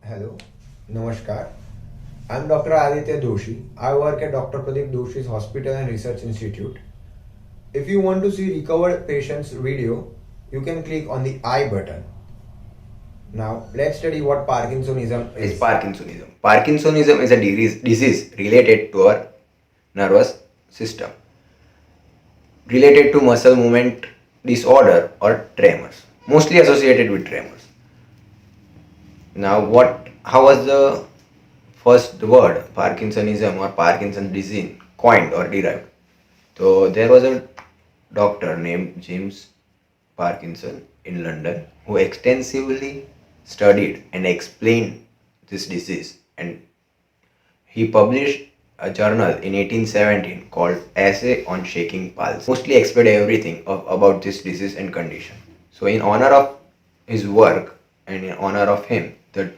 Hello, Namaskar. I'm Dr. Aditya Doshi. I work at Dr. Pradeep Doshi's Hospital and Research Institute. If you want to see recovered patients' video, you can click on the I button. Now, let's study what Parkinsonism is. Parkinsonism. Parkinsonism is a disease related to our nervous system, related to muscle movement disorder or tremors, mostly associated with tremors. Now, how was the first word Parkinsonism or Parkinson's disease coined or derived? So, there was a doctor named James Parkinson in London who extensively studied and explained this disease, and he published a journal in 1817 called Essay on Shaking Pulse, mostly explained everything about this disease and condition. So in honor of his work and in honor of him, the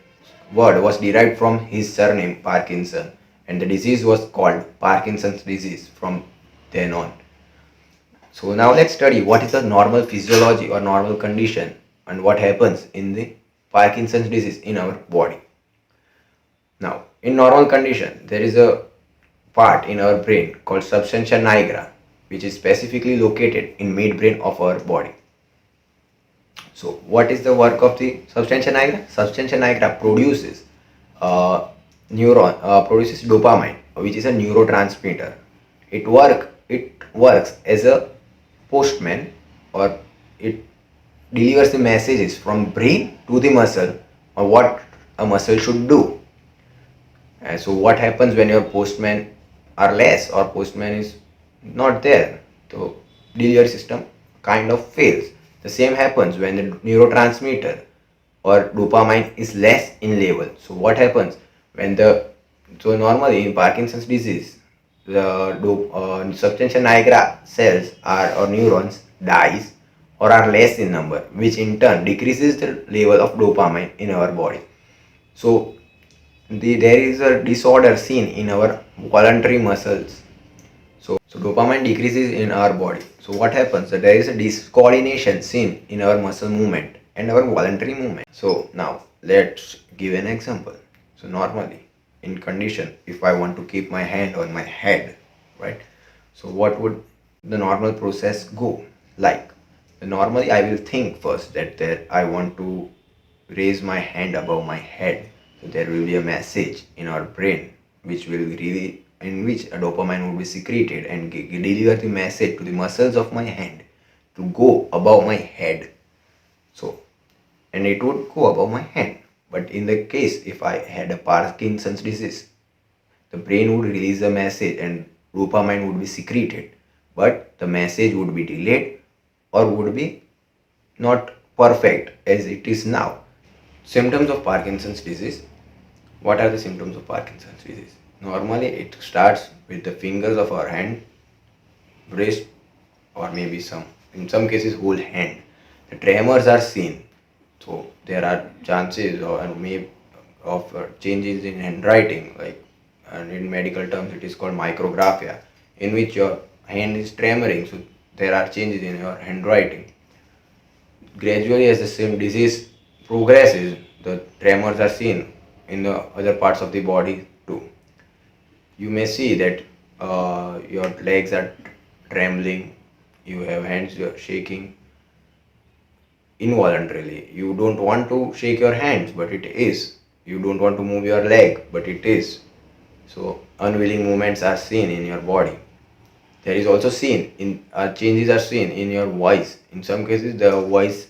word was derived from his surname Parkinson, and the disease was called Parkinson's disease from then on. So now let's study what is the normal physiology or normal condition and what happens in the Parkinson's disease in our body. Now, in normal condition, there is a part in our brain called substantia nigra, which is specifically located in midbrain of our body. So, what is the work of the substantia nigra? Substantia nigra produces produces dopamine, which is a neurotransmitter. It works as a postman, or it delivers the messages from brain to the muscle or what a muscle should do. And so what happens when your postman are less or postman is not there? So delivery system kind of fails. The same happens when the neurotransmitter or dopamine is less in level. So what happens when normally in Parkinson's disease, the substantia nigra cells or neurons dies or are less in number, which in turn decreases the level of dopamine in our body. So there is a disorder seen in our voluntary muscles. So dopamine decreases in our body. So what happens? There is a discoordination seen in our muscle movement and our voluntary movement. So now let's give an example. So normally in condition, if I want to keep my hand on my head, right? So what would the normal process go like? Normally I will think first that I want to raise my hand above my head. So there will be a message in our brain in which a dopamine will be secreted and deliver the message to the muscles of my hand to go above my head. So, and it would go above my hand. But in the case if I had a Parkinson's disease, the brain would release a message and dopamine would be secreted, but the message would be delayed or would be not perfect as it is now. Symptoms of Parkinson's disease. What are the symptoms of Parkinson's disease? Normally it starts with the fingers of our hand, wrist, or maybe in some cases whole hand. The tremors are seen. So there are chances of changes in handwriting, and in medical terms it is called micrographia, in which your hand is tremoring. So there are changes in your handwriting. Gradually, as the same disease progresses, the tremors are seen in the other parts of the body too. You may see that your legs are trembling, you have hands shaking involuntarily. You don't want to shake your hands, but it is. You don't want to move your leg, but it is. So unwilling movements are seen in your body. There is also changes are seen in your voice. In some cases, the voice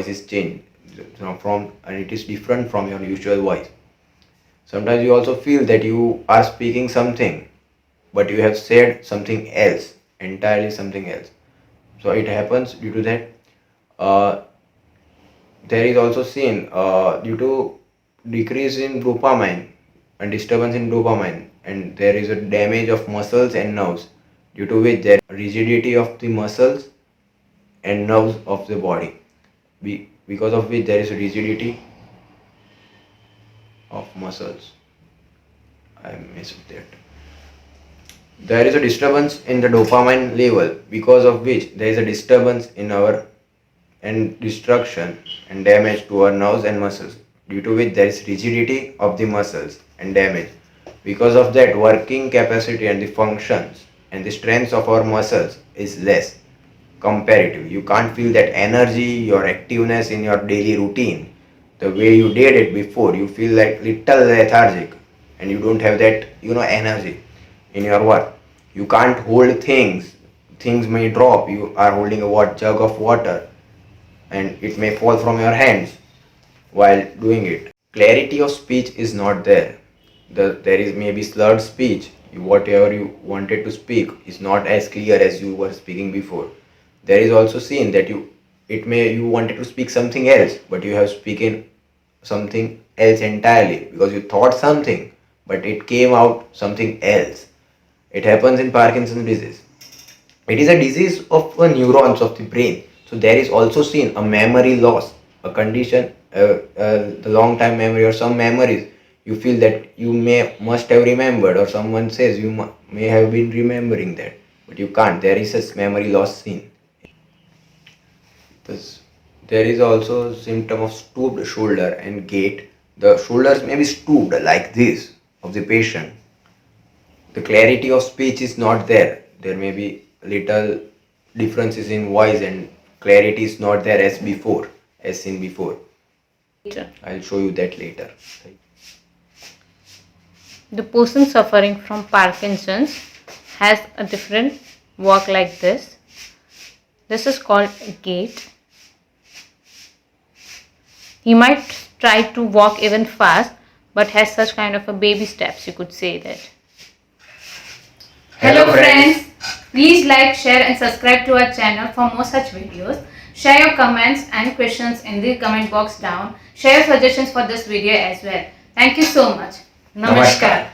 is changed and it is different from your usual voice. Sometimes you also feel that you are speaking something, but you have said something else, entirely something else. So it happens due to that. There is also seen due to decrease in dopamine and disturbance in dopamine, and there is a damage of muscles and nerves, due to which there is rigidity of the muscles and nerves of the body, because of which there is a rigidity of muscles. I missed that. There is a disturbance in the dopamine level, because of which there is a disturbance in our and destruction and damage to our nerves and muscles, due to which there is rigidity of the muscles and damage. Because of that, working capacity and the functions and the strength of our muscles is less comparative. You can't feel that energy, your activeness in your daily routine the way you did it before. You feel like little lethargic and you don't have that energy in your work. You can't hold things may drop. You are holding a jug of water and it may fall from your hands while doing it. Clarity of speech is not there. There is maybe slurred speech. Whatever you wanted to speak is not as clear as you were speaking before. There is also seen that you wanted to speak something else, but you have spoken something else entirely because you thought something, but it came out something else. It happens in Parkinson's disease. It is a disease of neurons of the brain. So there is also seen a memory loss, a condition, the long time memory or some memories. You feel that you must have remembered, or someone says you may have been remembering that, but you can't. There is a memory loss seen. There is also a symptom of stooped shoulder and gait. The shoulders may be stooped like this of the patient. The clarity of speech is not there. There may be little differences in voice and clarity is not there as seen before. I'll show you that later. The person suffering from Parkinson's has a different walk like this. This is called a gait. He might try to walk even fast, but has such kind of a baby steps, you could say that. Hello friends. Please like, share and subscribe to our channel for more such videos. Share your comments and questions in the comment box down. Share your suggestions for this video as well. Thank you so much. Namaskar.